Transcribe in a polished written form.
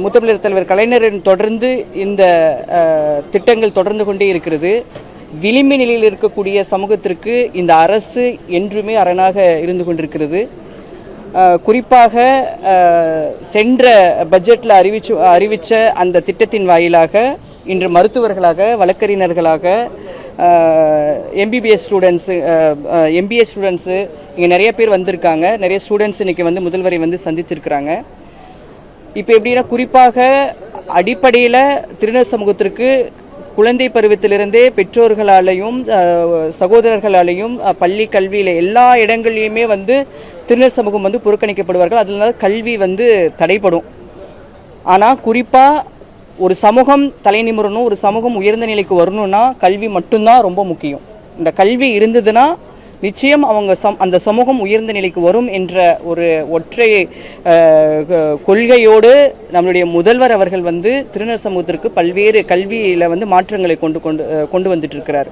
முத்தமிழர் தலைவர் கலைஞரின் தொடர்ந்து இந்த திட்டங்கள் தொடர்ந்து கொண்டே இருக்கிறது. விளிம்பு நிலையில் இருக்கக்கூடிய சமூகத்திற்கு இந்த அரசு என்றுமே அரணாக இருந்து கொண்டிருக்கிறது. குறிப்பாக சென்ற பட்ஜெட்டில் அறிவித்த அந்த திட்டத்தின் வாயிலாக இன்று மருத்துவர்களாக, வழக்கறிஞர்களாக, எம்பிபிஎஸ் ஸ்டூடெண்ட்ஸு, எம்பிஏ ஸ்டூடெண்ட்ஸு இங்கே நிறைய பேர் வந்திருக்காங்க. நிறைய ஸ்டூடெண்ட்ஸ் இன்றைக்கி முதல்வரை சந்திச்சிருக்கிறாங்க. இப்போ எப்படின்னா, குறிப்பாக அடிப்படையில் திருநர் சமூகத்திற்கு குழந்தை பருவத்திலிருந்தே பெற்றோர்களாலையும் சகோதரர்களாலையும் பள்ளி கல்வியில் எல்லா இடங்கள்லையுமே திருநர் சமூகம் புறக்கணிக்கப்படுவார்கள். அதனால கல்வி தடைப்படும். ஆனால் குறிப்பாக ஒரு சமூகம் தலை நிமிரணும், ஒரு சமூகம் உயர்ந்த நிலைக்கு வரணும்னா கல்வி மட்டும்தான் ரொம்ப முக்கியம். இந்த கல்வி இருந்ததுன்னா நிச்சயம் அந்த சமூகம் உயர்ந்த நிலைக்கு வரும் என்ற ஒரு ஒற்றை கொள்கையோடு நம்மளுடைய முதல்வர் அவர்கள் திருநர் சமூகத்திற்கு பல்வேறு கல்வியில் மாற்றங்களை கொண்டு வந்துட்டு இருக்கிறார்.